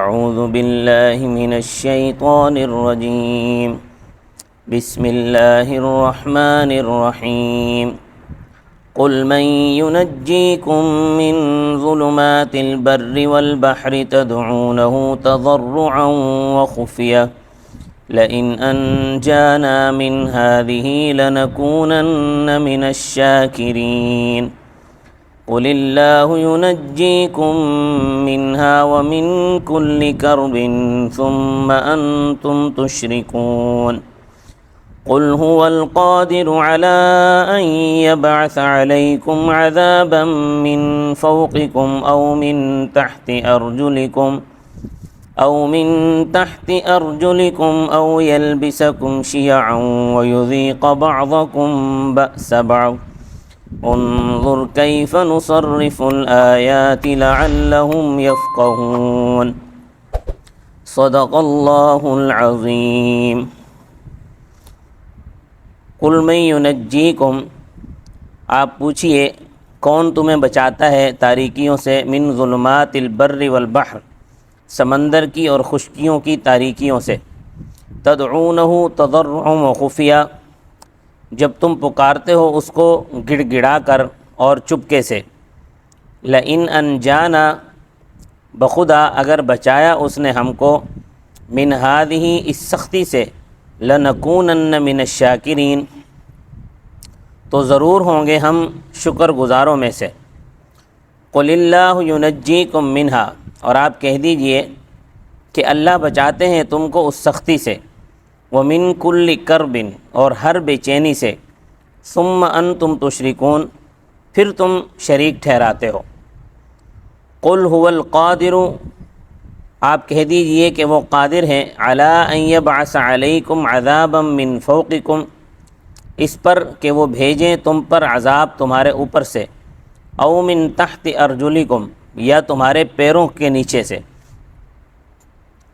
اعوذ باللہ من الشیطان الرجیم بسم اللہ الرحمن الرحیم قل من ينجيكم من ظلمات البر والبحر تدعونه تضرعا وخفية لئن أنجانا من هذه لنكونن من الشاكرين قل الله ينجيكم منها ومن كل كرب ثم أنتم تشركون قل هو القادر على أن يبعث عليكم عذابا من فوقكم أو من تحت أرجلكم أو يلبسكم شيعا ويذيق بعضكم بأس بعض انظر كيف نصرف الآيات لعلهم يفقهون صدق الله العظيم قل من ينجيكم آپ پوچھئے کون تمہیں بچاتا ہے تاریکیوں سے من ظلمات البر والبحر سمندر کی اور خشکیوں کی تاریکیوں سے تدعونہ تضرعا وخفیہ جب تم پکارتے ہو اس کو گڑ گڑا کر اور چپکے سے لئن انجانا بخدا اگر بچایا اس نے ہم کو من ہذہ اس سختی سے لنکونن من الشاکرین تو ضرور ہوں گے ہم شکر گزاروں میں سے قل اللہ ینجیکم منہا اور آپ کہہ دیجئے کہ اللہ بچاتے ہیں تم کو اس سختی سے ومن کل کرب اور ہر بے چینی سے ثم انتم تشرکون پھر تم شریک ٹھہراتے ہو قل هو القادر آپ کہہ دیجئے کہ وہ قادر ہیں علی ان یبعث علیکم عذابا من فوقکم اس پر کہ وہ بھیجیں تم پر عذاب تمہارے اوپر سے او من تحت ارجلکم یا تمہارے پیروں کے نیچے سے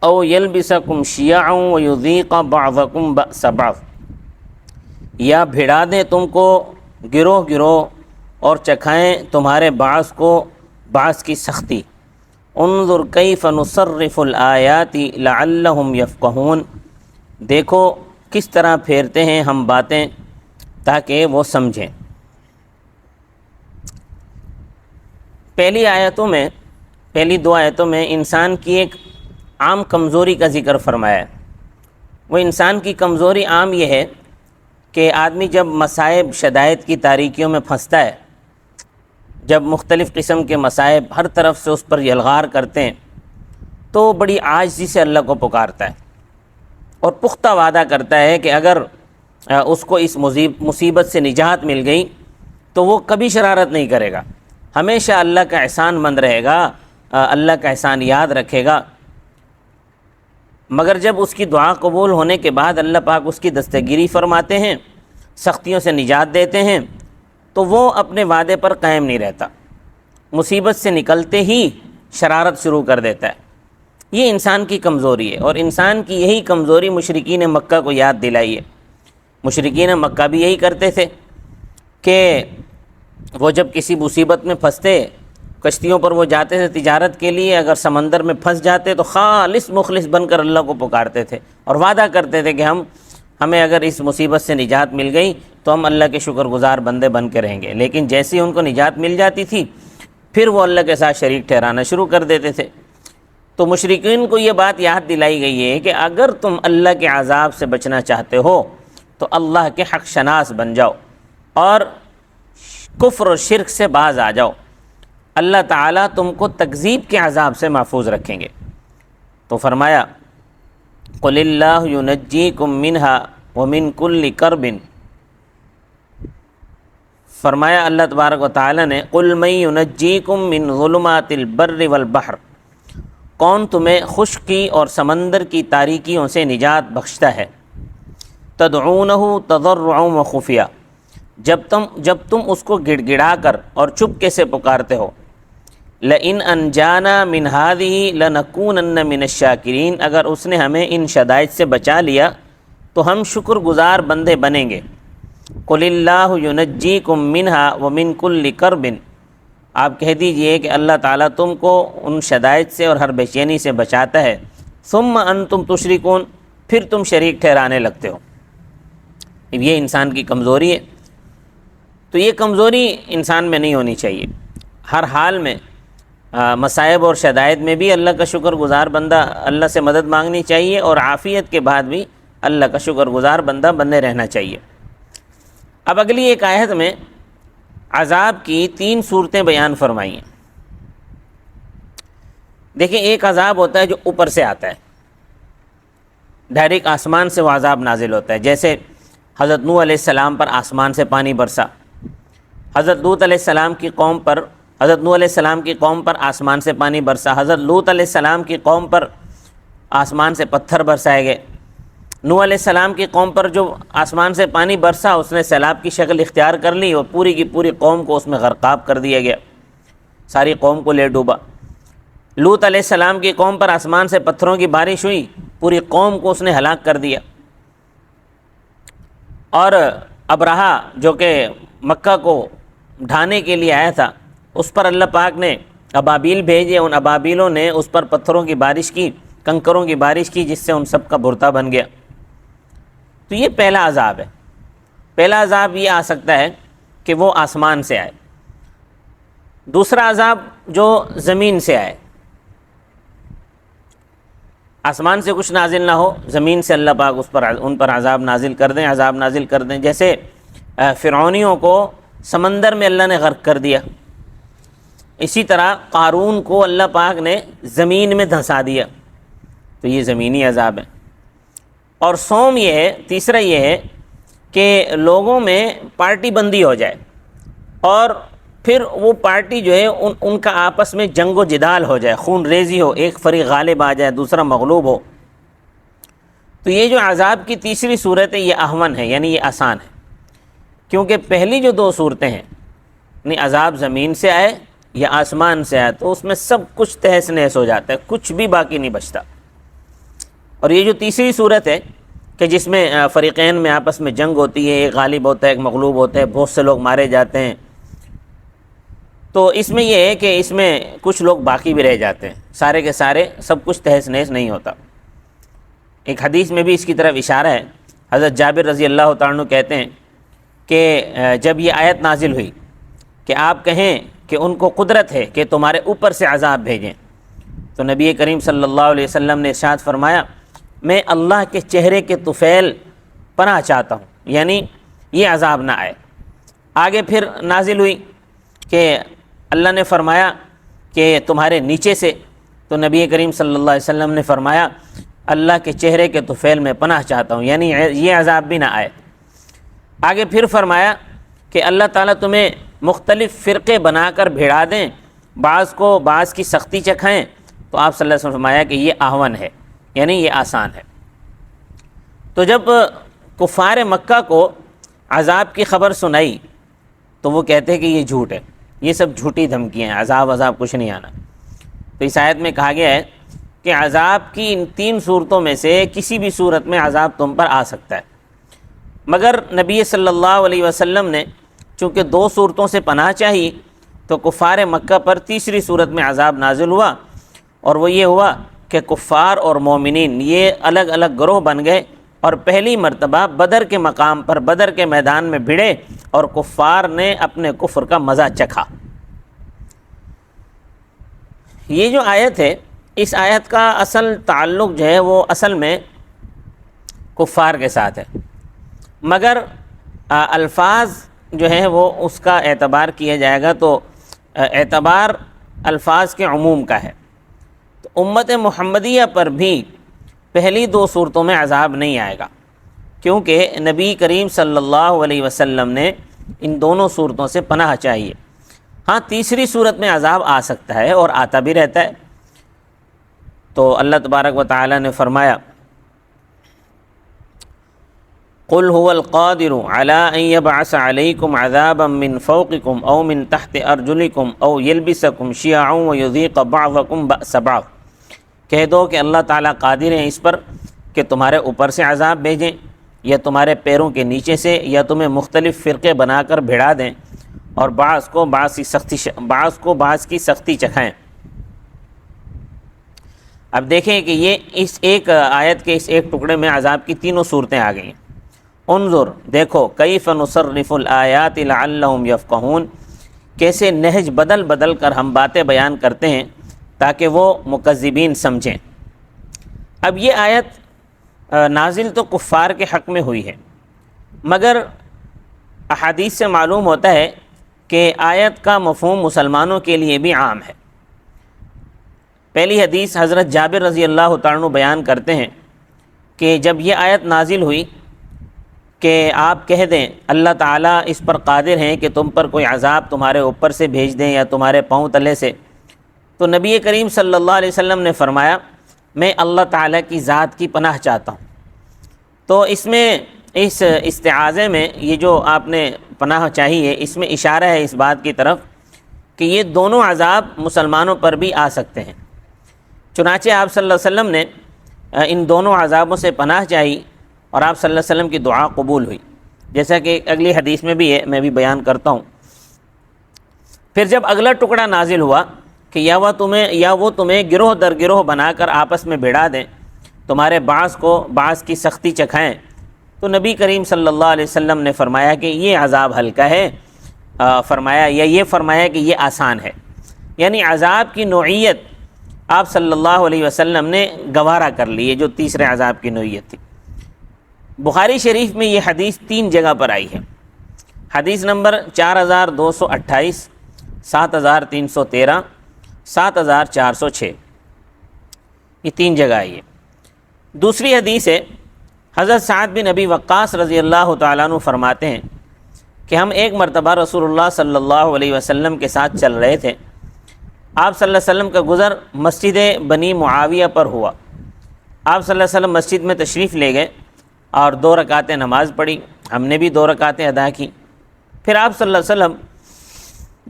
او یلبسکم شیعا ویذیق بعضکم بأس بعض یا بھڑا دیں تم کو گروہ گروہ اور چکھائیں تمہارے بعض کو بعض کی سختی انظر کیف نصرف الآیات لعلہم یفقہون دیکھو کس طرح پھیرتے ہیں ہم باتیں تاکہ وہ سمجھیں۔ پہلی دو آیتوں میں انسان کی ایک عام کمزوری کا ذکر فرمایا ہے۔ وہ انسان کی کمزوری عام یہ ہے کہ آدمی جب مصائب شدائد کی تاریکیوں میں پھنستا ہے، جب مختلف قسم کے مصائب ہر طرف سے اس پر یلغار کرتے ہیں تو بڑی عاجزی سے اللہ کو پکارتا ہے اور پختہ وعدہ کرتا ہے کہ اگر اس کو اس مصیبت سے نجات مل گئی تو وہ کبھی شرارت نہیں کرے گا، ہمیشہ اللہ کا احسان مند رہے گا، اللہ کا احسان یاد رکھے گا۔ مگر جب اس کی دعا قبول ہونے کے بعد اللہ پاک اس کی دستگیری فرماتے ہیں، سختیوں سے نجات دیتے ہیں، تو وہ اپنے وعدے پر قائم نہیں رہتا، مصیبت سے نکلتے ہی شرارت شروع کر دیتا ہے۔ یہ انسان کی کمزوری ہے، اور انسان کی یہی کمزوری مشرکین مکہ کو یاد دلائی ہے۔ مشرکین مکہ بھی یہی کرتے تھے کہ وہ جب کسی مصیبت میں پھنستے، کشتیوں پر وہ جاتے تھے تجارت کے لیے، اگر سمندر میں پھنس جاتے تو خالص مخلص بن کر اللہ کو پکارتے تھے اور وعدہ کرتے تھے کہ ہمیں اگر اس مصیبت سے نجات مل گئی تو ہم اللہ کے شکر گزار بندے بن کے رہیں گے۔ لیکن جیسے ہی ان کو نجات مل جاتی تھی پھر وہ اللہ کے ساتھ شریک ٹھہرانا شروع کر دیتے تھے۔ تو مشرکین کو یہ بات یاد دلائی گئی ہے کہ اگر تم اللہ کے عذاب سے بچنا چاہتے ہو تو اللہ کے حق شناس بن جاؤ اور کفر و شرک سے باز آ جاؤ، اللہ تعالیٰ تم کو تکذیب کے عذاب سے محفوظ رکھیں گے۔ تو فرمایا قل اللہ ینجیکم منہا ومن کل کرب، فرمایا اللہ تبارک و تعالیٰ نے قل من ینجیکم من ظلمات البر والبحر کون تمہیں خشکی اور سمندر کی تاریکیوں سے نجات بخشتا ہے، تدعونہ تضرعا وخفیہ جب تم اس کو گڑ گڑا کر اور چپکے سے پکارتے ہو، لئن انجانا من ہذہ لنکونن من الشاکرین اگر اس نے ہمیں ان شدائد سے بچا لیا تو ہم شکر گزار بندے بنیں گے۔ قل اللہ ینجیکم منہا ومن کل کرب آپ کہہ دیجئے کہ اللہ تعالیٰ تم کو ان شدائد سے اور ہر بے چینی سے بچاتا ہے، ثم انتم تشرکون، پھر تم شریک ٹھہرانے لگتے ہو۔ یہ انسان کی کمزوری ہے، تو یہ کمزوری انسان میں نہیں ہونی چاہیے۔ ہر حال میں مصائب اور شدائد میں بھی اللہ کا شکر گزار بندہ اللہ سے مدد مانگنی چاہیے، اور عافیت کے بعد بھی اللہ کا شکر گزار بندہ بنے رہنا چاہیے۔ اب اگلی ایک آیت میں عذاب کی 3 صورتیں بیان فرمائی ہیں۔ دیکھیں، ایک عذاب ہوتا ہے جو اوپر سے آتا ہے، ڈائریکٹ آسمان سے وہ عذاب نازل ہوتا ہے، جیسے حضرت نوح علیہ السلام پر آسمان سے پانی برسا، حضرت لوط علیہ السلام کی قوم پر، حضرت نوح علیہ السلام کی قوم پر آسمان سے پانی برسا، حضرت لوط علیہ السلام کی قوم پر آسمان سے پتھر برسائے گئے۔ نوح علیہ السلام کی قوم پر جو آسمان سے پانی برسا، اس نے سیلاب کی شکل اختیار کر لی اور پوری کی پوری قوم کو اس میں غرقاب کر دیا گیا، ساری قوم کو لے ڈوبا۔ لوط علیہ السلام کی قوم پر آسمان سے پتھروں کی بارش ہوئی، پوری قوم کو اس نے ہلاک کر دیا۔ اور ابرہا جو کہ مکہ کو ڈھانے کے لیے آیا تھا، اس پر اللہ پاک نے ابابیل بھیجے، ان ابابیلوں نے اس پر پتھروں کی بارش کی، کنکروں کی بارش کی، جس سے ان سب کا بھرتا بن گیا۔ تو یہ پہلا عذاب ہے۔ پہلا عذاب یہ آ سکتا ہے کہ وہ آسمان سے آئے۔ دوسرا عذاب جو زمین سے آئے، آسمان سے کچھ نازل نہ ہو، زمین سے اللہ پاک ان پر عذاب نازل کر دیں، عذاب نازل کر دیں۔ جیسے فرعونیوں کو سمندر میں اللہ نے غرق کر دیا، اسی طرح قارون کو اللہ پاک نے زمین میں دھنسا دیا، تو یہ زمینی عذاب ہے۔ اور سوم یہ ہے، تیسرا یہ ہے کہ لوگوں میں پارٹی بندی ہو جائے، اور پھر وہ پارٹی جو ہے ان کا آپس میں جنگ و جدال ہو جائے، خون ریزی ہو، ایک فریق غالب آ جائے، دوسرا مغلوب ہو۔ تو یہ جو عذاب کی تیسری صورت ہے، یہ اہون ہے، یعنی یہ آسان ہے، کیونکہ پہلی جو 2 صورتیں ہیں، یعنی عذاب زمین سے آئے یا آسمان سے آئے، تو اس میں سب کچھ تہس نہس ہو جاتا ہے، کچھ بھی باقی نہیں بچتا۔ اور یہ جو تیسری صورت ہے کہ جس میں فریقین میں آپس میں جنگ ہوتی ہے، ایک غالب ہوتا ہے، ایک مغلوب ہوتا ہے، بہت سے لوگ مارے جاتے ہیں، تو اس میں یہ ہے کہ اس میں کچھ لوگ باقی بھی رہ جاتے ہیں، سارے کے سارے سب کچھ تہس نہس نہیں ہوتا۔ ایک حدیث میں بھی اس کی طرف اشارہ ہے۔ حضرت جابر رضی اللہ تعالیٰ عنہ کہتے ہیں کہ جب یہ آیت نازل ہوئی کہ آپ کہیں کہ ان کو قدرت ہے کہ تمہارے اوپر سے عذاب بھیجیں، تو نبی کریم صلی اللہ علیہ وسلم نے ارشاد فرمایا، میں اللہ کے چہرے کے طفیل پناہ چاہتا ہوں، یعنی یہ عذاب نہ آئے۔ آگے پھر نازل ہوئی کہ اللہ نے فرمایا کہ تمہارے نیچے سے، تو نبی کریم صلی اللہ علیہ وسلم نے فرمایا، اللہ کے چہرے کے طفیل میں پناہ چاہتا ہوں، یعنی یہ عذاب بھی نہ آئے۔ آگے پھر فرمایا کہ اللہ تعالیٰ تمہیں مختلف فرقے بنا کر بھیڑا دیں، بعض کو بعض کی سختی چکھائیں، تو آپ صلی اللہ علیہ وسلم نے فرمایا کہ یہ اہون ہے، یعنی یہ آسان ہے۔ تو جب کفار مکہ کو عذاب کی خبر سنائی تو وہ کہتے ہیں کہ یہ جھوٹ ہے، یہ سب جھوٹی دھمکیاں ہیں، عذاب کچھ نہیں آنا۔ تو اس آیت میں کہا گیا ہے کہ عذاب کی ان 3 صورتوں میں سے کسی بھی صورت میں عذاب تم پر آ سکتا ہے، مگر نبی صلی اللہ علیہ وسلم نے چونکہ 2 صورتوں سے پناہ چاہی، تو کفار مکہ پر تیسری صورت میں عذاب نازل ہوا، اور وہ یہ ہوا کہ کفار اور مومنین یہ الگ الگ گروہ بن گئے، اور پہلی مرتبہ بدر کے مقام پر، بدر کے میدان میں بھیڑے، اور کفار نے اپنے کفر کا مزہ چکھا۔ یہ جو آیت ہے، اس آیت کا اصل تعلق جو ہے وہ اصل میں کفار کے ساتھ ہے، مگر الفاظ جو ہیں وہ اس کا اعتبار کیا جائے گا تو اعتبار الفاظ کے عموم کا ہے۔ تو امت محمدیہ پر بھی پہلی 2 صورتوں میں عذاب نہیں آئے گا، کیونکہ نبی کریم صلی اللہ علیہ وسلم نے ان دونوں صورتوں سے پناہ چاہیے۔ ہاں، تیسری صورت میں عذاب آ سکتا ہے اور آتا بھی رہتا ہے۔ تو اللہ تبارک و تعالی نے فرمایا، قل هو القادر على ان يبعث عليكم عذابا من فوقكم او من تحت ارجلكم او يلبسكم شيعا ويذيق بعضكم باس بعض۔ کہہ دو کہ اللہ تعالیٰ قادر ہیں اس پر کہ تمہارے اوپر سے عذاب بھیجیں، یا تمہارے پیروں کے نیچے سے، یا تمہیں مختلف فرقے بنا کر بھیڑا دیں، اور بعض کو بعض کی سختی چکھائیں۔ اب دیکھیں کہ یہ اس ایک آیت کے اس ایک ٹکڑے میں عذاب کی تینوں صورتیں آ گئی ہیں۔ انظر، دیکھو، کیف نصرف الآیات لعلہم یفقہون، کیسے نہج بدل بدل کر ہم باتیں بیان کرتے ہیں تاکہ وہ مکذبین سمجھیں۔ اب یہ آیت نازل تو کفار کے حق میں ہوئی ہے، مگر احادیث سے معلوم ہوتا ہے کہ آیت کا مفہوم مسلمانوں کے لیے بھی عام ہے۔ پہلی حدیث حضرت جابر رضی اللہ تعالیٰ عنہ بیان کرتے ہیں کہ جب یہ آیت نازل ہوئی کہ آپ کہہ دیں اللہ تعالیٰ اس پر قادر ہیں کہ تم پر کوئی عذاب تمہارے اوپر سے بھیج دیں یا تمہارے پاؤں تلے سے، تو نبی کریم صلی اللہ علیہ وسلم نے فرمایا میں اللہ تعالیٰ کی ذات کی پناہ چاہتا ہوں۔ تو اس استعاذے میں یہ جو آپ نے پناہ چاہی ہے، اس میں اشارہ ہے اس بات کی طرف کہ یہ دونوں عذاب مسلمانوں پر بھی آ سکتے ہیں۔ چنانچہ آپ صلی اللہ علیہ وسلم نے ان دونوں عذابوں سے پناہ چاہی اور آپ صلی اللہ علیہ وسلم کی دعا قبول ہوئی، جیسا کہ اگلی حدیث میں بھی ہے، میں بھی بیان کرتا ہوں۔ پھر جب اگلا ٹکڑا نازل ہوا کہ یا وہ تمہیں گروہ در گروہ بنا کر آپس میں بھڑا دیں، تمہارے بعض کو بعض کی سختی چکھائیں، تو نبی کریم صلی اللہ علیہ وسلم نے فرمایا کہ یہ عذاب ہلکا ہے، فرمایا کہ یہ آسان ہے، یعنی عذاب کی نوعیت آپ صلی اللہ علیہ وسلم نے گوارا کر لی ہے، جو تیسرے عذاب کی نوعیت تھی۔ بخاری شریف میں یہ حدیث 3 جگہ پر آئی ہے۔ حدیث نمبر 4228، 7313، 7406، یہ 3 جگہ آئی ہے۔ دوسری حدیث ہے، حضرت سعد بن ابی وقاص رضی اللہ تعالیٰ عنہ فرماتے ہیں کہ ہم ایک مرتبہ رسول اللہ صلی اللہ علیہ وسلم کے ساتھ چل رہے تھے، آپ صلی اللہ علیہ وسلم کا گزر مسجد بنی معاویہ پر ہوا۔ آپ صلی اللہ علیہ وسلم مسجد میں تشریف لے گئے اور 2 رکعتیں نماز پڑھی، ہم نے بھی 2 رکعتیں ادا کی۔ پھر آپ صلی اللہ علیہ وسلم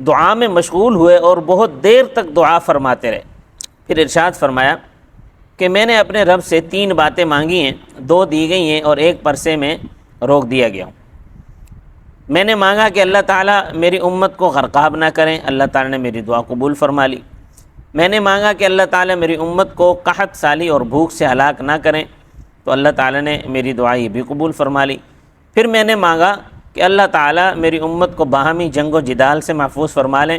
دعا میں مشغول ہوئے اور بہت دیر تک دعا فرماتے رہے۔ پھر ارشاد فرمایا کہ میں نے اپنے رب سے 3 باتیں مانگی ہیں، 2 دی گئی ہیں اور 1 پرسے میں روک دیا گیا ہوں۔ میں نے مانگا کہ اللہ تعالیٰ میری امت کو غرقاب نہ کریں، اللہ تعالیٰ نے میری دعا قبول فرما لی۔ میں نے مانگا کہ اللہ تعالیٰ میری امت کو قحط سالی اور بھوک سے ہلاک نہ کریں، تو اللہ تعالیٰ نے میری دعا یہ بھی قبول فرما لی۔ پھر میں نے مانگا کہ اللہ تعالیٰ میری امت کو باہمی جنگ و جدال سے محفوظ فرما لیں،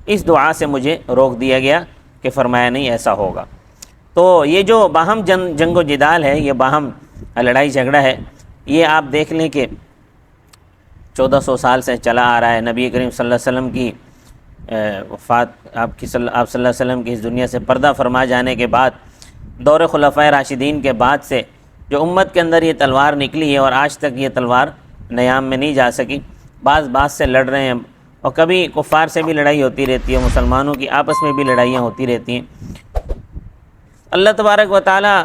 اس دعا سے مجھے روک دیا گیا کہ فرمایا نہیں ایسا ہوگا۔ تو یہ جو باہم جنگ و جدال ہے، یہ باہم لڑائی جھگڑا ہے، یہ آپ دیکھ لیں کہ 1400 سال سے چلا آ رہا ہے۔ نبی کریم صلی اللہ علیہ وسلم کی وفات، آپ صلی اللہ علیہ وسلم کی اس دنیا سے پردہ فرما جانے کے بعد، دور خلفائے راشدین کے بعد سے جو امت کے اندر یہ تلوار نکلی ہے اور آج تک یہ تلوار نیام میں نہیں جا سکی۔ بعض سے لڑ رہے ہیں، اور کبھی کفار سے بھی لڑائی ہوتی رہتی ہے، مسلمانوں کی آپس میں بھی لڑائیاں ہوتی رہتی ہیں۔ اللہ تبارک و تعالی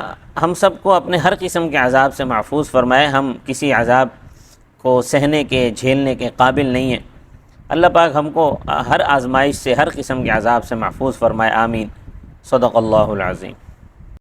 ہم سب کو اپنے ہر قسم کے عذاب سے محفوظ فرمائے۔ ہم کسی عذاب کو سہنے کے، جھیلنے کے قابل نہیں ہیں۔ اللہ پاک ہم کو ہر آزمائش سے، ہر قسم کے عذاب سے محفوظ فرمائے، آمین۔ صدق اللہ العظیم۔